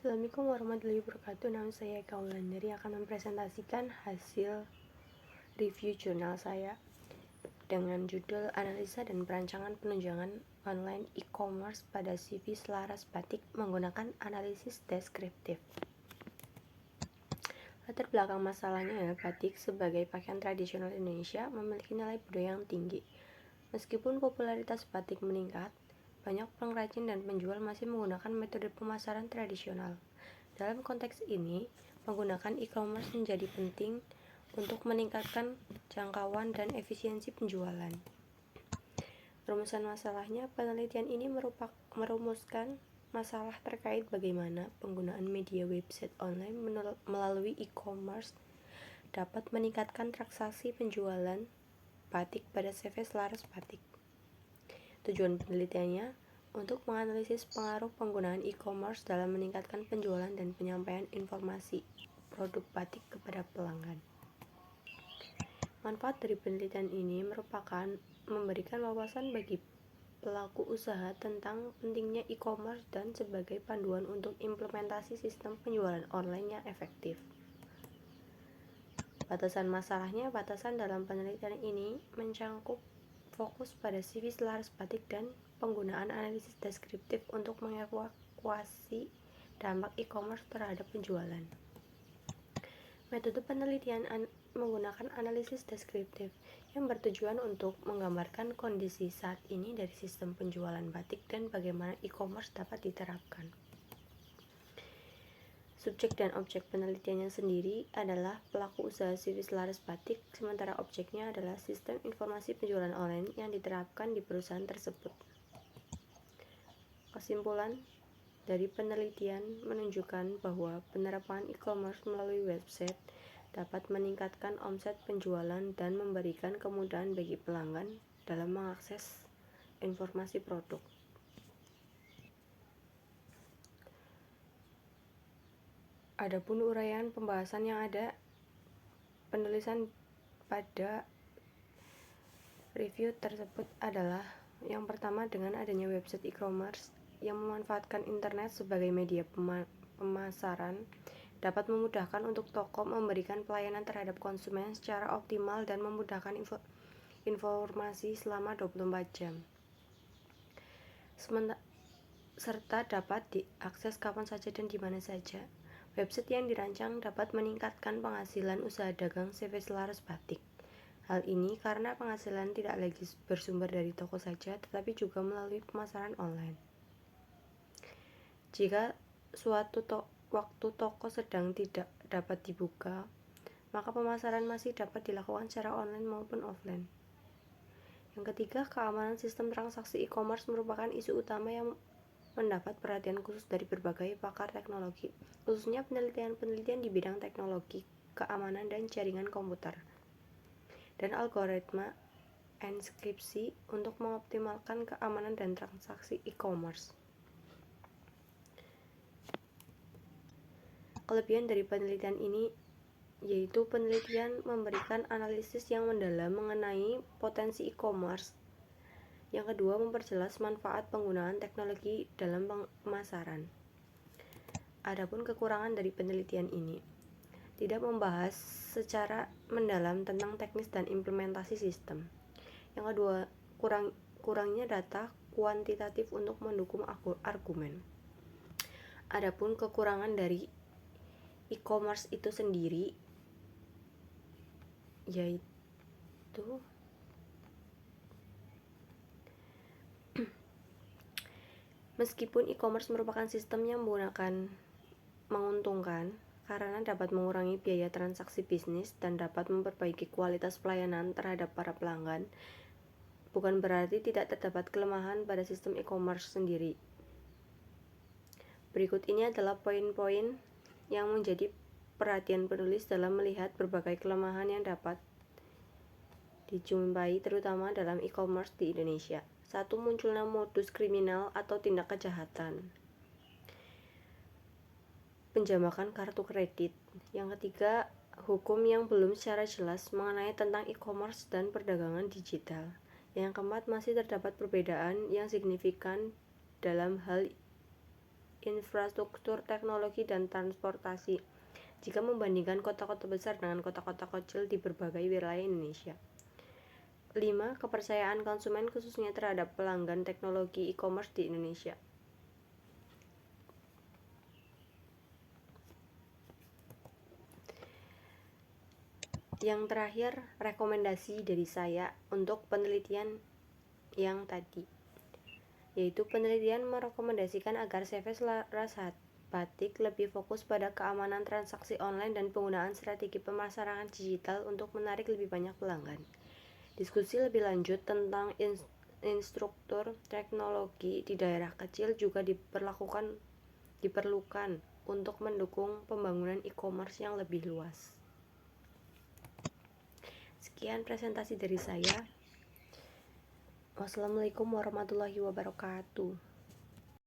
Assalamualaikum warahmatullahi wabarakatuh. Nama saya Eka Wulandari akan mempresentasikan hasil review jurnal saya dengan judul Analisa dan Perancangan Penunjangan Online E-commerce pada CV selaras batik menggunakan analisis deskriptif. Latar belakang masalahnya adalah batik sebagai pakaian tradisional Indonesia memiliki nilai budaya yang tinggi. Meskipun popularitas batik meningkat, banyak pengrajin dan penjual masih menggunakan metode pemasaran tradisional. Dalam konteks ini, menggunakan e-commerce menjadi penting untuk meningkatkan jangkauan dan efisiensi penjualan. Rumusan masalahnya, penelitian ini merumuskan masalah terkait bagaimana penggunaan media website online melalui e-commerce dapat meningkatkan transaksi penjualan batik pada CV selaras batik. Tujuan penelitiannya untuk menganalisis pengaruh penggunaan e-commerce dalam meningkatkan penjualan dan penyampaian informasi produk batik kepada pelanggan. Manfaat dari penelitian ini merupakan memberikan wawasan bagi pelaku usaha tentang pentingnya e-commerce dan sebagai panduan untuk implementasi sistem penjualan online yang efektif. Batasan masalahnya, batasan dalam penelitian ini mencangkup fokus pada CV selaras batik dan penggunaan analisis deskriptif untuk mengevaluasi dampak e-commerce terhadap penjualan. Metode penelitian menggunakan analisis deskriptif yang bertujuan untuk menggambarkan kondisi saat ini dari sistem penjualan batik dan bagaimana e-commerce dapat diterapkan. Subjek dan objek penelitiannya sendiri adalah pelaku usaha CV selaras batik, sementara objeknya adalah sistem informasi penjualan online yang diterapkan di perusahaan tersebut. Kesimpulan dari penelitian menunjukkan bahwa penerapan e-commerce melalui website dapat meningkatkan omset penjualan dan memberikan kemudahan bagi pelanggan dalam mengakses informasi produk. Adapun uraian pembahasan yang ada penulisan pada review tersebut adalah yang pertama, dengan adanya website e-commerce yang memanfaatkan internet sebagai media pemasaran dapat memudahkan untuk toko memberikan pelayanan terhadap konsumen secara optimal dan memudahkan informasi selama 24 jam. Serta dapat diakses kapan saja dan di mana saja. Website yang dirancang dapat meningkatkan penghasilan usaha dagang CV selaras batik. Hal ini karena penghasilan tidak lagi bersumber dari toko saja, tetapi juga melalui pemasaran online. Jika suatu waktu toko sedang tidak dapat dibuka, maka pemasaran masih dapat dilakukan secara online maupun offline. Yang ketiga, keamanan sistem transaksi e-commerce merupakan isu utama yang mendapat perhatian khusus dari berbagai pakar teknologi, khususnya penelitian di bidang teknologi, keamanan dan jaringan komputer, dan algoritma enskripsi untuk mengoptimalkan keamanan dan transaksi e-commerce. Kelebihan dari penelitian ini yaitu penelitian memberikan analisis yang mendalam mengenai potensi e-commerce. Yang kedua, memperjelas manfaat penggunaan teknologi dalam pemasaran. Adapun kekurangan dari penelitian ini, tidak membahas secara mendalam tentang teknis dan implementasi sistem. Yang kedua, kurangnya data kuantitatif untuk mendukung argumen. Adapun kekurangan dari e-commerce itu sendiri yaitu meskipun e-commerce merupakan sistem yang menguntungkan karena dapat mengurangi biaya transaksi bisnis dan dapat memperbaiki kualitas pelayanan terhadap para pelanggan, bukan berarti tidak terdapat kelemahan pada sistem e-commerce sendiri. Berikut ini adalah poin-poin yang menjadi perhatian penulis dalam melihat berbagai kelemahan yang dapat dijumpai terutama dalam e-commerce di Indonesia. 1. Munculnya modus kriminal atau tindak kejahatan. Penjamakan kartu kredit. Yang ketiga, hukum yang belum secara jelas mengenai tentang e-commerce dan perdagangan digital. Yang keempat, masih terdapat perbedaan yang signifikan dalam hal infrastruktur teknologi dan transportasi jika membandingkan kota-kota besar dengan kota-kota kecil di berbagai wilayah Indonesia. 5. Kepercayaan konsumen khususnya terhadap pelanggan teknologi e-commerce di Indonesia. Yang terakhir, rekomendasi dari saya untuk penelitian yang tadi, yaitu penelitian merekomendasikan agar CV Laras Batik lebih fokus pada keamanan transaksi online dan penggunaan strategi pemasaran digital untuk menarik lebih banyak pelanggan. Diskusi lebih lanjut tentang instruktur teknologi di daerah kecil juga diperlukan untuk mendukung pembangunan e-commerce yang lebih luas. Sekian presentasi dari saya. Wassalamualaikum warahmatullahi wabarakatuh.